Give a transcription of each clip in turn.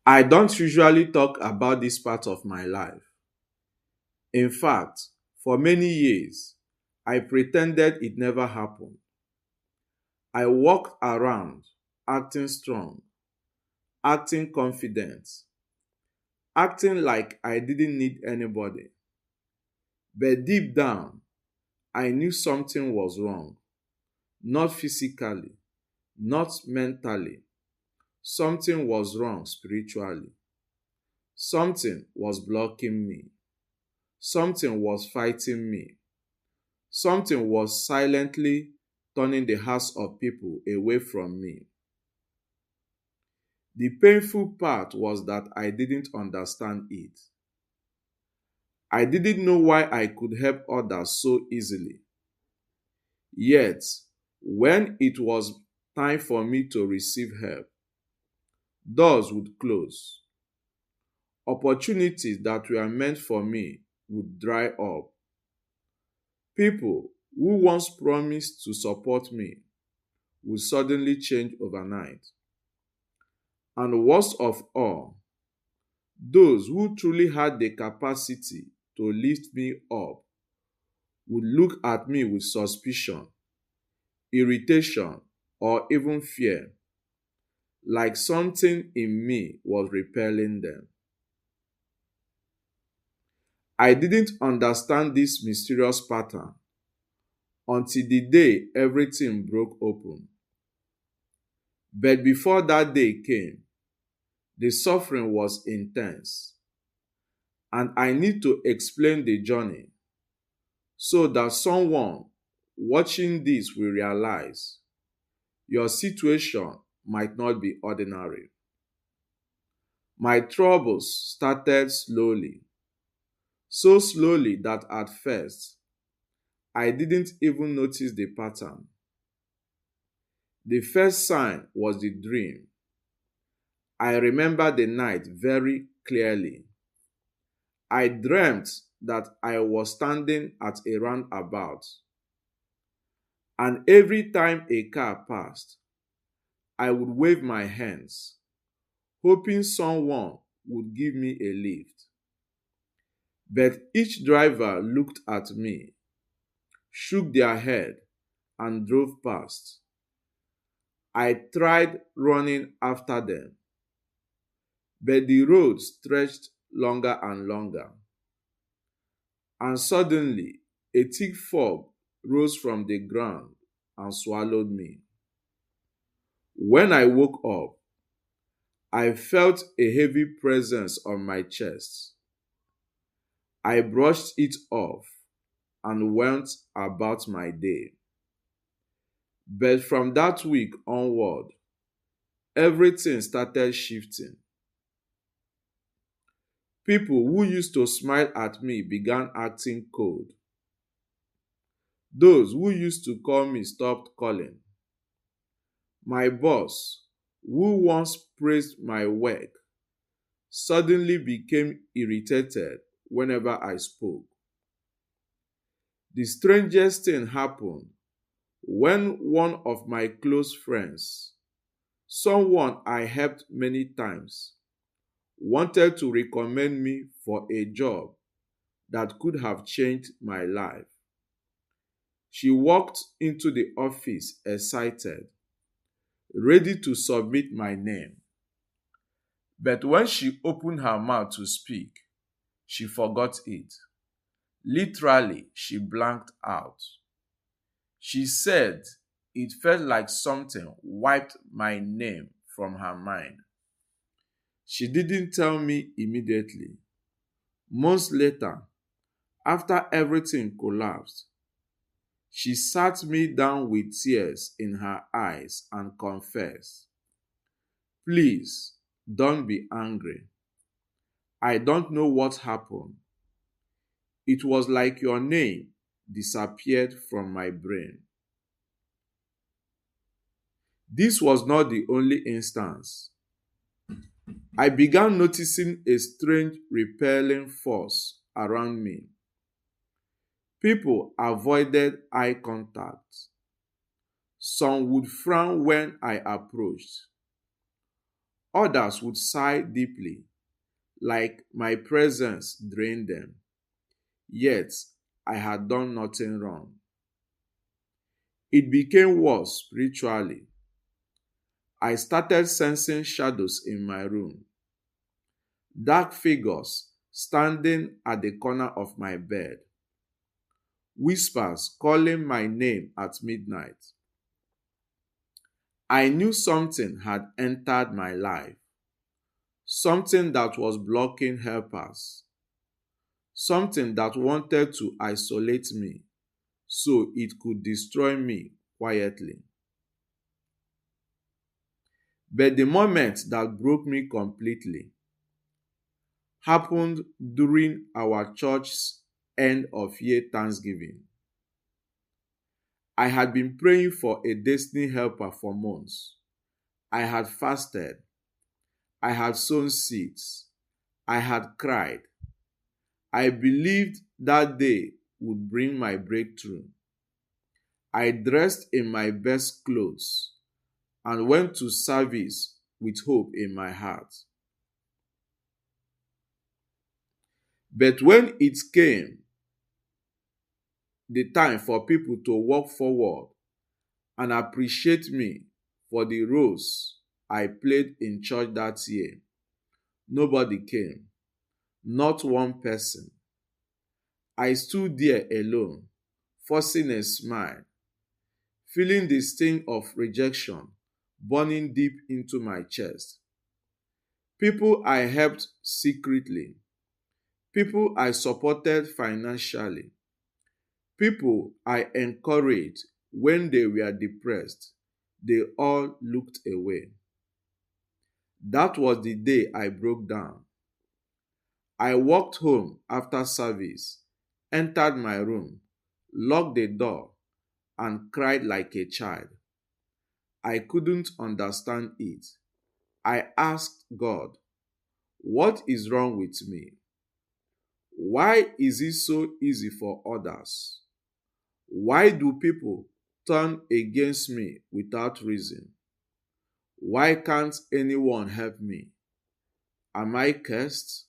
I don't usually talk about this part of my life. In fact, for many years, I pretended it never happened. I walked around acting strong, acting confident, acting like I didn't need anybody. But deep down, I knew something was wrong. Not physically, not mentally. Something was wrong spiritually. Something was blocking me. Something was fighting me. Something was silently turning the hearts of people away from me. The painful part was that I didn't understand it. I didn't know why I could help others so easily. Yet, when it was time for me to receive help, doors would close. Opportunities that were meant for me would dry up. People who once promised to support me would suddenly change overnight. And worst of all, those who truly had the capacity to lift me up would look at me with suspicion, irritation, or even fear, like something in me was repelling them. I didn't understand this mysterious pattern until the day everything broke open. But before that day came, the suffering was intense, and I need to explain the journey so that someone watching this will realize your situation might not be ordinary. My troubles started slowly, so slowly that at first I didn't even notice the pattern. The first sign was the dream. I remember the night very clearly. I dreamt that I was standing at a roundabout, and every time a car passed, I would wave my hands, hoping someone would give me a lift. But each driver looked at me, shook their head, and drove past. I tried running after them, but the road stretched longer and longer. And suddenly, a thick fog rose from the ground and swallowed me. When I woke up, I felt a heavy presence on my chest. I brushed it off and went about my day. But from that week onward, everything started shifting. People who used to smile at me began acting cold. Those who used to call me stopped calling. My boss, who once praised my work, suddenly became irritated whenever I spoke. The strangest thing happened when one of my close friends, someone I helped many times, wanted to recommend me for a job that could have changed my life. She walked into the office excited, ready to submit my name. But when she opened her mouth to speak, she forgot it. Literally, she blanked out. She said it felt like something wiped my name from her mind. She didn't tell me immediately. Months later, after everything collapsed, she sat me down with tears in her eyes and confessed, "Please, don't be angry. I don't know what happened. It was like your name disappeared from my brain." This was not the only instance. I began noticing a strange repelling force around me. People avoided eye contact. Some would frown when I approached. Others would sigh deeply, like my presence drained them. Yet I had done nothing wrong. It became worse spiritually. I started sensing shadows in my room, dark figures standing at the corner of my bed, whispers calling my name at midnight. I knew something had entered my life, something that was blocking helpers, something that wanted to isolate me so it could destroy me quietly. But the moment that broke me completely happened during our church's end of year Thanksgiving. I had been praying for a destiny helper for months. I had fasted. I had sown seeds. I had cried. I believed that day would bring my breakthrough. I dressed in my best clothes and went to service with hope in my heart. But when it came the time for people to walk forward and appreciate me for the roles I played in church that year, nobody came, not one person. I stood there alone, forcing a smile, feeling the sting of rejection burning deep into my chest. People I helped secretly, people I supported financially, people I encouraged when they were depressed, they all looked away. That was the day I broke down. I walked home after service, entered my room, locked the door, and cried like a child. I couldn't understand it. I asked God, what is wrong with me? Why is it so easy for others? Why do people turn against me without reason? Why can't anyone help me? Am I cursed?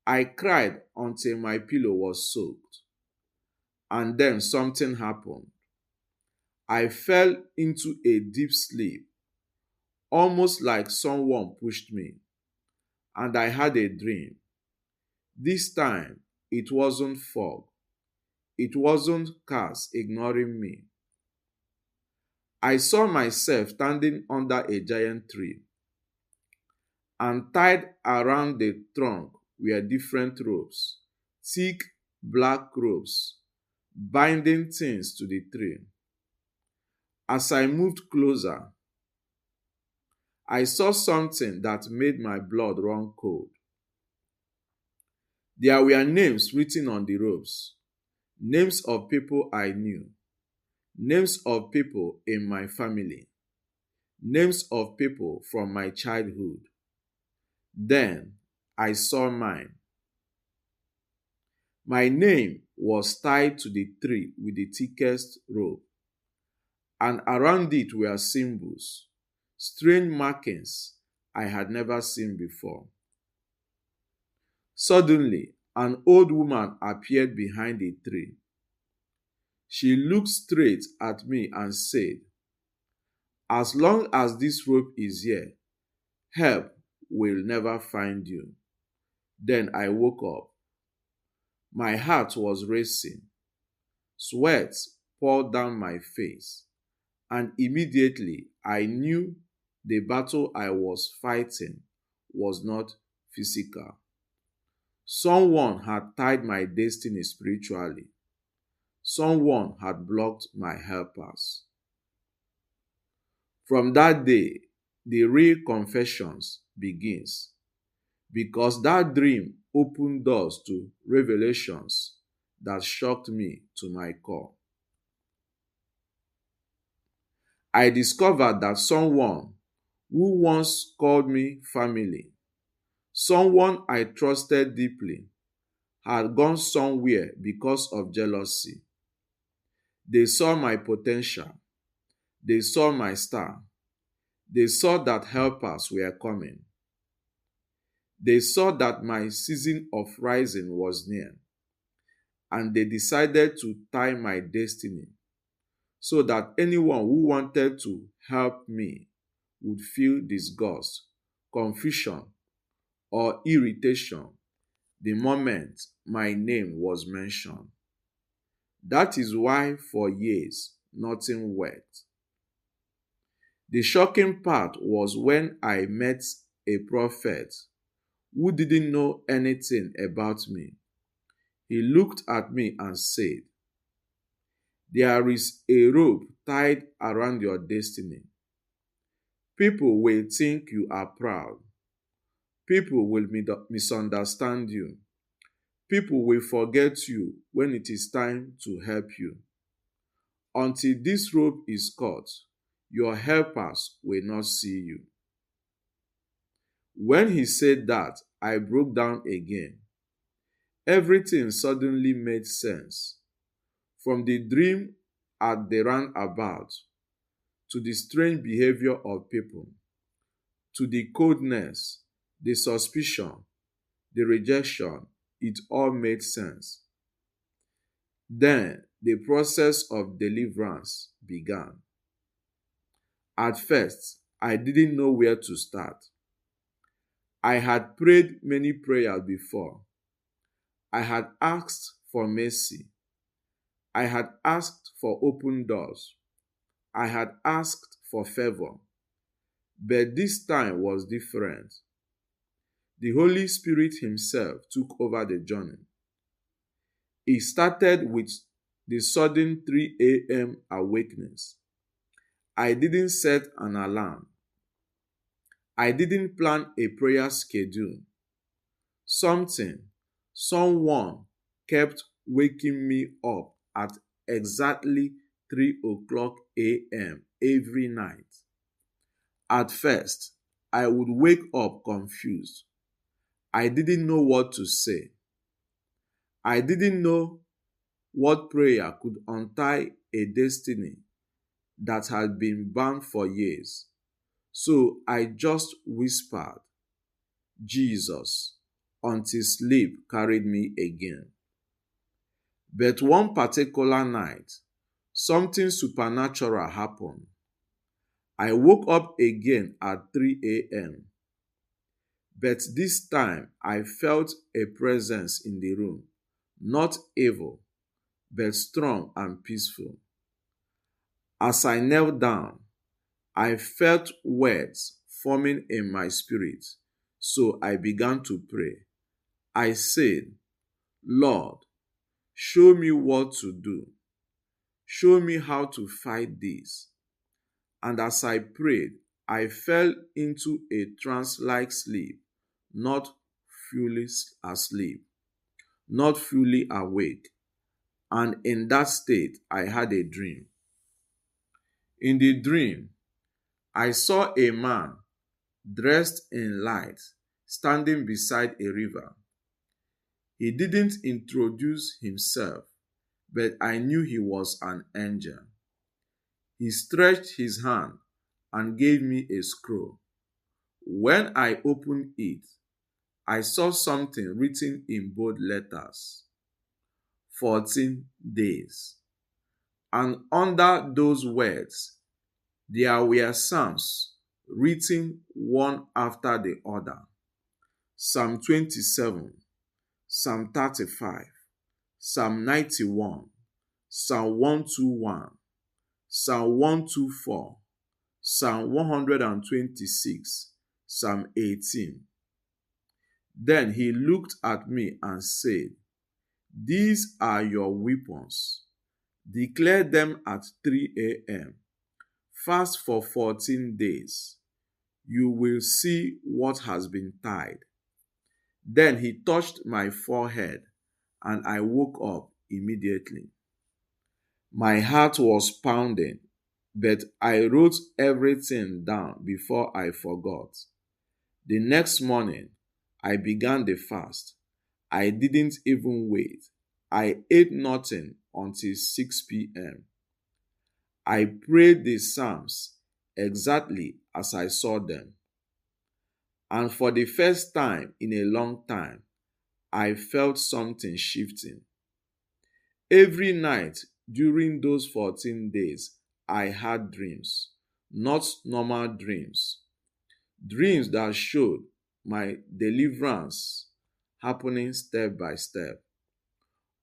I cried until my pillow was soaked. And then something happened. I fell into a deep sleep, almost like someone pushed me, and I had a dream. This time, it wasn't fog. It wasn't cars ignoring me. I saw myself standing under a giant tree, and tied around the trunk were different ropes, thick black ropes, binding things to the tree. As I moved closer, I saw something that made my blood run cold. There were names written on the ropes, names of people I knew, names of people in my family, names of people from my childhood. Then I saw mine. My name was tied to the tree with the thickest rope, and around it were symbols, strange markings I had never seen before. Suddenly, an old woman appeared behind the tree. She looked straight at me and said, as long as this rope is here, help will never find you. Then I woke up. My heart was racing. Sweat poured down my face, and immediately I knew the battle I was fighting was not physical. Someone had tied my destiny spiritually. Someone had blocked my helpers. From that day, the real confessions begins because that dream opened doors to revelations that shocked me to my core. I discovered that someone who once called me family, someone I trusted deeply, had gone somewhere because of jealousy. They saw my potential. They saw my star. They saw that helpers were coming. They saw that my season of rising was near, and they decided to tie my destiny so that anyone who wanted to help me would feel disgust, confusion, or irritation the moment my name was mentioned. That is why for years nothing worked. The shocking part was when I met a prophet who didn't know anything about me. He looked at me and said, "There is a rope tied around your destiny. People will think you are proud. People will misunderstand you. People will forget you when it is time to help you. Until this rope is cut, your helpers will not see you." When he said that, I broke down again. Everything suddenly made sense. From the dream at the roundabout, to the strange behavior of people, to the coldness, the suspicion, the rejection, it all made sense. Then the process of deliverance began. At first, I didn't know where to start. I had prayed many prayers before. I had asked for mercy. I had asked for open doors. I had asked for favor. But this time was different. The Holy Spirit Himself took over the journey. It started with the sudden 3 a.m. awakeness. I didn't set an alarm. I didn't plan a prayer schedule. Someone kept waking me up at exactly 3 o'clock a.m. every night. At first, I would wake up confused. I didn't know what to say. I didn't know what prayer could untie a destiny that had been bound for years. So I just whispered, "Jesus," until sleep carried me again. But one particular night, something supernatural happened. I woke up again at 3 a.m. But this time I felt a presence in the room, not evil, but strong and peaceful. As I knelt down, I felt words forming in my spirit, so I began to pray. I said, "Lord, show me what to do. Show me how to fight this." And as I prayed, I fell into a trance-like sleep, not fully asleep, not fully awake. And in that state, I had a dream. In the dream, I saw a man dressed in light standing beside a river. He didn't introduce himself, but I knew he was an angel. He stretched his hand and gave me a scroll. When I opened it, I saw something written in bold letters: 14 days. And under those words, there were psalms written one after the other. Psalm 27, Psalm 35, Psalm 91, Psalm 121, Psalm 124, Psalm 126, Psalm 18. Then he looked at me and said, "These are your weapons. Declare them at 3 a.m. Fast for 14 days. You will see what has been tied." Then he touched my forehead, and I woke up immediately. My heart was pounding, but I wrote everything down before I forgot. The next morning, I began the fast. I didn't even wait. I ate nothing until 6 p.m. I prayed the Psalms exactly as I saw them. And for the first time in a long time, I felt something shifting. Every night during those 14 days, I had dreams, not normal dreams, dreams that showed my deliverance happening step by step.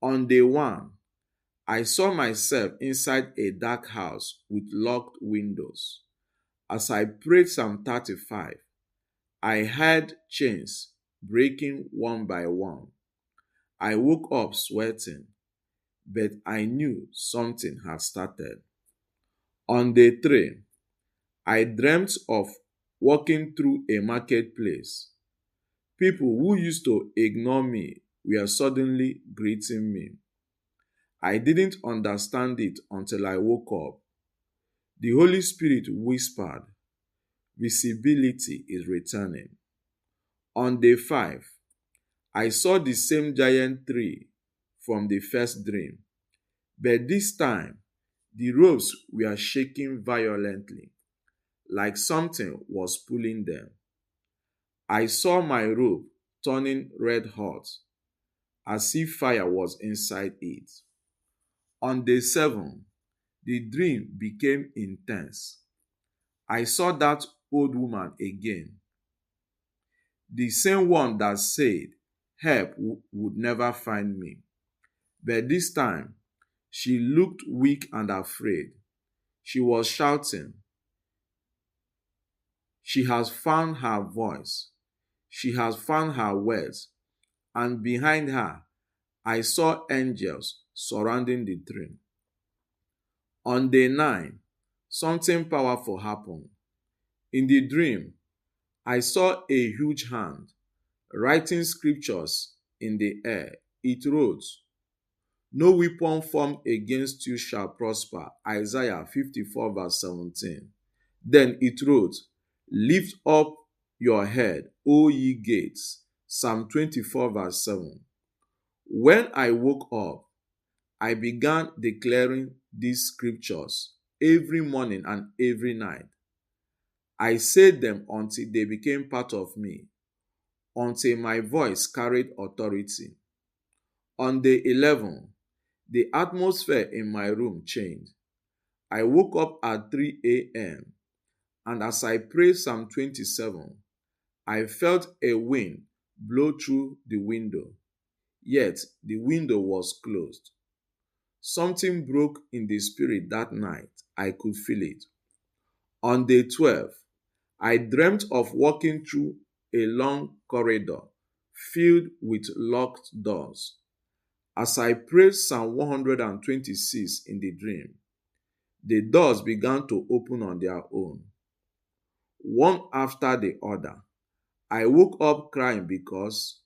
On day one, I saw myself inside a dark house with locked windows. As I prayed Psalm 35, I heard chains breaking one by one. I woke up sweating, but I knew something had started. On day three, I dreamt of walking through a marketplace. People who used to ignore me were suddenly greeting me. I didn't understand it until I woke up. The Holy Spirit whispered, visibility is returning. On day five, I saw the same giant tree from the first dream, but this time the ropes were shaking violently, like something was pulling them. I saw my rope turning red hot, as if fire was inside it. On day seven, the dream became intense. I saw that old woman again, the same one that said help would never find me. But this time, she looked weak and afraid. She was shouting. She has found her voice. She has found her words. And behind her, I saw angels surrounding the tree. On day nine, something powerful happened. In the dream, I saw a huge hand writing scriptures in the air. It wrote, no weapon formed against you shall prosper. Isaiah 54 verse 17. Then it wrote, lift up your head, O ye gates. Psalm 24 verse 7. When I woke up, I began declaring these scriptures every morning and every night. I said them until they became part of me, until my voice carried authority. On day 11, the atmosphere in my room changed. I woke up at 3 a.m. and as I prayed Psalm 27, I felt a wind blow through the window, yet the window was closed. Something broke in the spirit that night. I could feel it. On day 12, I dreamt of walking through a long corridor filled with locked doors. As I prayed Psalm 126 in the dream, the doors began to open on their own, one after the other. I woke up crying because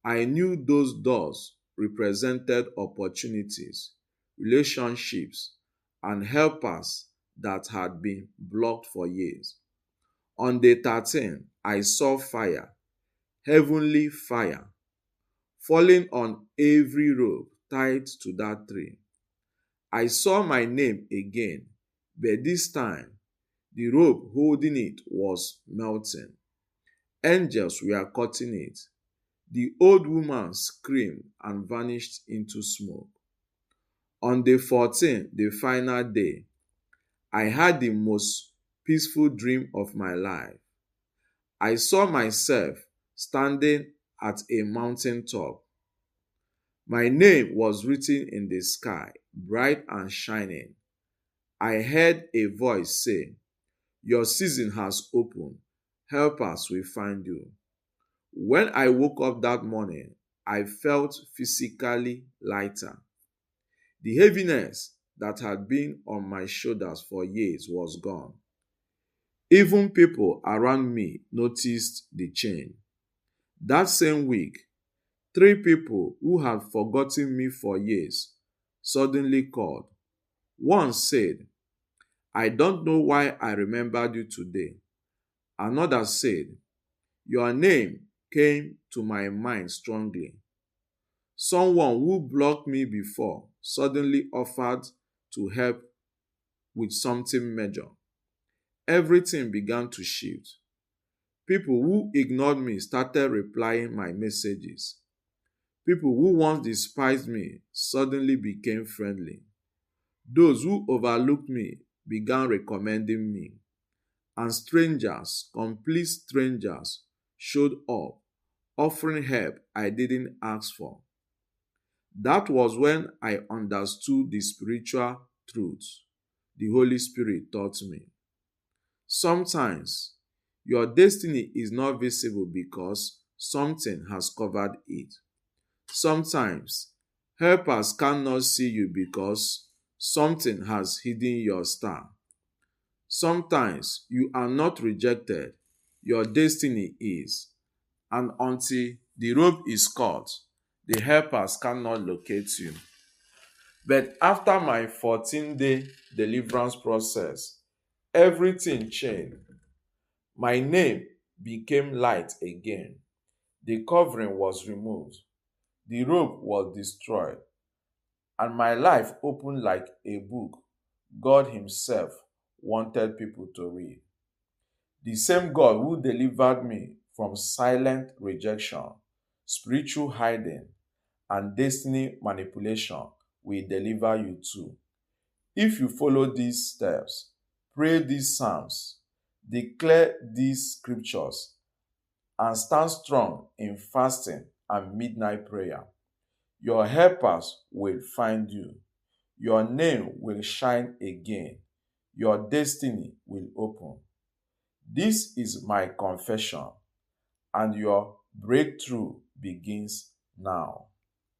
I knew those doors represented opportunities, relationships, and helpers that had been blocked for years. On day 13, I saw fire, heavenly fire, falling on every rope tied to that tree. I saw my name again, but this time the rope holding it was melting. Angels were cutting it. The old woman screamed and vanished into smoke. On day 14, the final day, I had the most peaceful dream of my life. I saw myself standing at a mountain top. My name was written in the sky, bright and shining. I heard a voice say, your season has opened. Help us, we find you. When I woke up that morning, I felt physically lighter. The heaviness that had been on my shoulders for years was gone. Even people around me noticed the change. That same week, 3 people who had forgotten me for years suddenly called. One said, I don't know why I remembered you today. Another said, your name came to my mind strongly. Someone who blocked me before suddenly offered to help with something major. everything began to shift. People who ignored me started replying my messages. People who once despised me suddenly became friendly. Those who overlooked me began recommending me. And strangers, complete strangers, showed up, offering help I didn't ask for. That was when I understood the spiritual truths the Holy Spirit taught me. Sometimes your destiny is not visible because something has covered it. Sometimes helpers cannot see you because something has hidden your star. Sometimes you are not rejected, your destiny is. And until the rope is cut, the helpers cannot locate you. But after my 14-day deliverance process, everything changed. My name became light again. The covering was removed. The rope was destroyed. And my life opened like a book God Himself wanted people to read. The same God who delivered me from silent rejection, spiritual hiding, and destiny manipulation will deliver you too. If you follow these steps, pray these psalms, declare these scriptures, and stand strong in fasting and midnight prayer, your helpers will find you. Your name will shine again. Your destiny will open. This is my confession, and your breakthrough begins now.